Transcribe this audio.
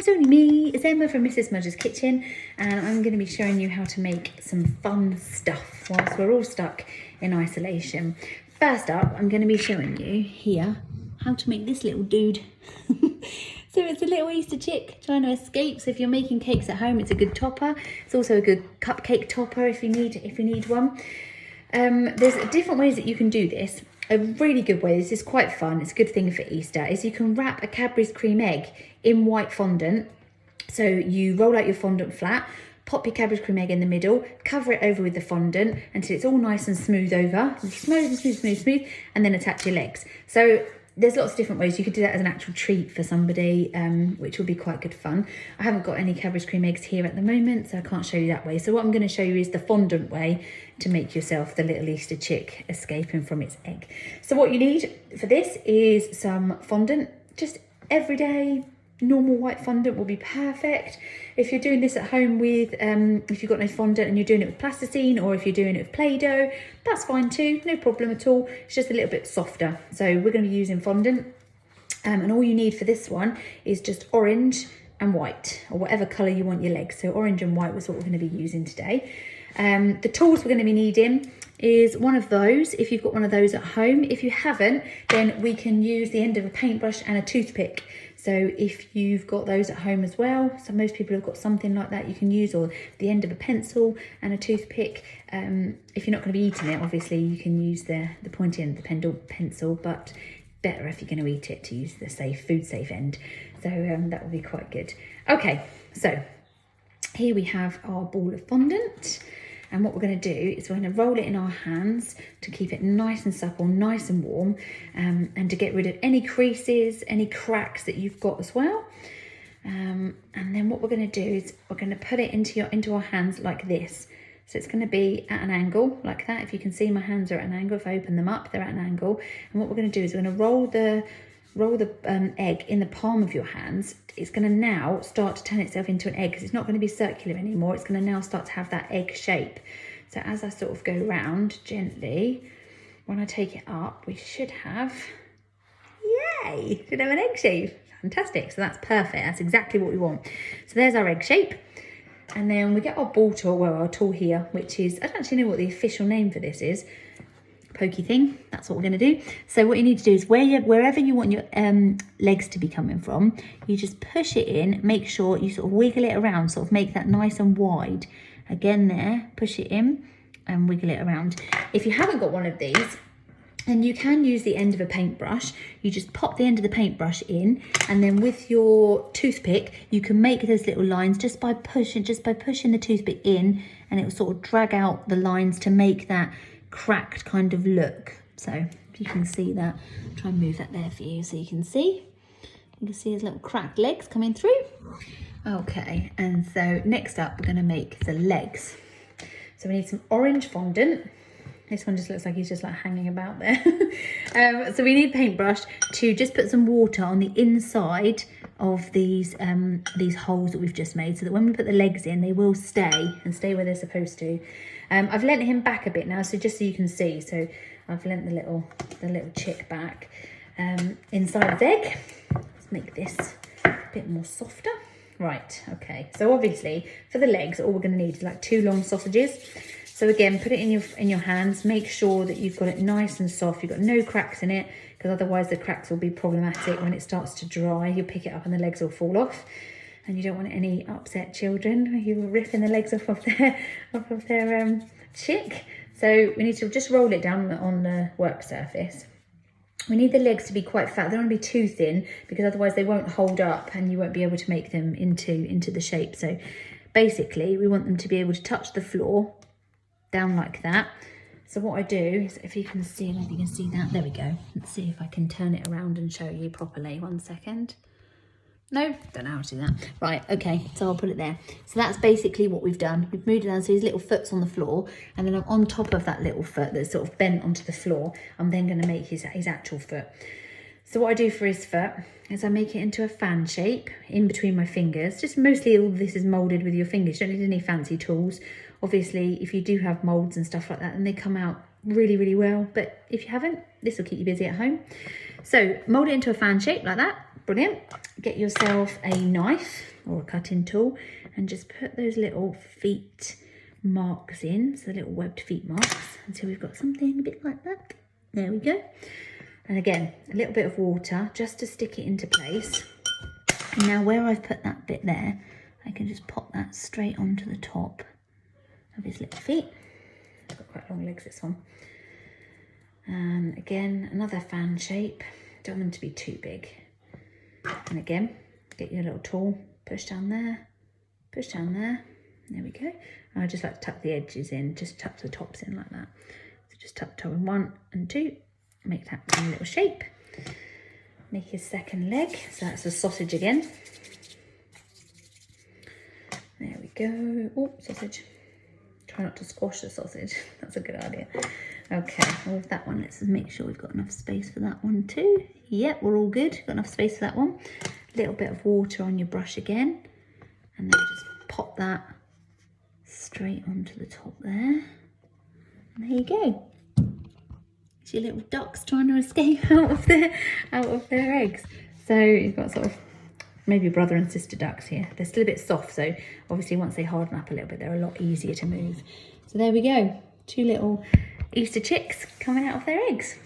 it's only me, it's Emma from Mrs Smudgers Kitchen, and I'm going to be showing you how to make some fun stuff whilst we're all stuck in isolation. First up, I'm going to be showing you here how to make this little dude. So it's a little Easter chick trying to escape. So if you're making cakes at home, it's a good topper. It's also a good cupcake topper if you need one. There's different ways that you can do this. A really good way, this is quite fun, it's a good thing for Easter, is you can wrap a Cadbury's cream egg in white fondant. So you roll out your fondant flat, pop your Cadbury's cream egg in the middle, cover it over with the fondant until it's all nice and smooth over. Smooth, and then attach your legs. So there's lots of different ways. You could do that as an actual treat for somebody, which will be quite good fun. I haven't got any Cadbury's cream eggs here at the moment, so I can't show you that way. So what I'm going to show you is the fondant way to make yourself the little Easter chick escaping from its egg. So what you need for this is some fondant. Just everyday normal white fondant will be perfect. If you're doing this at home with, if you've got no fondant and you're doing it with plasticine, or if you're doing it with Play-Doh, that's fine too, no problem at all. It's just a little bit softer. So we're going to be using fondant, and all you need for this one is just orange and white, or whatever colour you want your legs. So orange and white was what we're going to be using today. The tools we're going to be needing is one of those, if you've got one of those at home. If you haven't, then we can use the end of a paintbrush and a toothpick. So if you've got those at home as well, so most people have got something like that you can use, or the end of a pencil and a toothpick. If you're not going to be eating it, obviously you can use the pointy end of the pencil, but better if you're going to eat it to use the food safe end. So that will be quite good. Okay, so here we have our ball of fondant. And what we're going to do is we're going to roll it in our hands to keep it nice and supple, nice and warm, and to get rid of any creases, any cracks that you've got as well. And then what we're going to do is we're going to put it into our hands like this. So it's going to be at an angle like that. If you can see, my hands are at an angle. If I open them up, they're at an angle. And what we're going to do is we're going to roll the egg in the palm of your hands. It's going to now start to turn itself into an egg, because it's not going to be circular anymore. It's going to now start to have that egg shape. So as I sort of go round gently, when I take it up, we should have, yay, should have an egg shape. Fantastic. So that's perfect. That's exactly what we want. So there's our egg shape. And then we get our ball tool, well, our tool here, which is, I don't actually know what the official name for this is. Pokey thing, that's what we're going to do. So what you need to do is wherever you want your legs to be coming from, you just push it in, make sure you sort of wiggle it around, sort of make that nice and wide. Again there, push it in and wiggle it around. If you haven't got one of these, and you can use the end of a paintbrush, you just pop the end of the paintbrush in, and then with your toothpick, you can make those little lines just by pushing the toothpick in, and it will sort of drag out the lines to make that cracked kind of look. So if you can see that, I'll try and move that there for you so you can see. You can see his little cracked legs coming through. Okay, and so next up we're going to make the legs. So we need some orange fondant. This one just looks like he's just like hanging about there. So we need paintbrush to just put some water on the inside of these holes that we've just made, so that when we put the legs in, they will stay where they're supposed to. I've lent him back a bit now, so just so you can see. So I've lent the little chick back inside his egg. Let's make this a bit more softer. Right, okay. So obviously for the legs, all we're going to need is like 2 long sausages. So again, put it in your hands. Make sure that you've got it nice and soft. You've got no cracks in it, because otherwise the cracks will be problematic when it starts to dry. You'll pick it up and the legs will fall off. And you don't want any upset children. You were ripping the legs off of their chick. So we need to just roll it down on the work surface. We need the legs to be quite fat. They don't want to be too thin, because otherwise they won't hold up and you won't be able to make them into the shape. So basically we want them to be able to touch the floor down like that. So what I do is, if you can see, I don't know if you can see that. There we go. Let's see if I can turn it around and show you properly. 1 second. No, don't know how to do that. Right, okay, so I'll put it there. So that's basically what we've done. We've moved it down, so his little foot's on the floor, and then on top of that little foot that's sort of bent onto the floor, I'm then going to make his actual foot. So what I do for his foot is I make it into a fan shape in between my fingers. Just mostly all of this is moulded with your fingers. You don't need any fancy tools. Obviously, if you do have moulds and stuff like that, then they come out really, really well. But if you haven't, this will keep you busy at home. So mould it into a fan shape like that. brilliant. Get yourself a knife or a cutting tool and just put those little feet marks in, so the little webbed feet marks, until we've got something a bit like that. There we go. And again, a little bit of water just to stick it into place. And now where I've put that bit there, I can just pop that straight onto the top of his little feet. He's got quite long legs, this one. And again, another fan shape. Don't want them to be too big. And again, get your little tool, push down there, push down there. There we go. I just like to tuck the edges in, just tuck the tops in like that. So just tuck toe in 1 and 2, make that one little shape. Make his second leg, so that's the sausage again. There we go. Oh, sausage. Try not to squash the sausage. That's a good idea. Okay, well with that one, let's make sure we've got enough space for that one too. Yep, we're all good. Got enough space for that one. A little bit of water on your brush again. And then just pop that straight onto the top there. And there you go. It's your little ducks trying to escape out of their eggs. So you've got sort of maybe brother and sister ducks here. They're still a bit soft, so obviously once they harden up a little bit, they're a lot easier to move. So there we go. 2 little Easter chicks coming out of their eggs.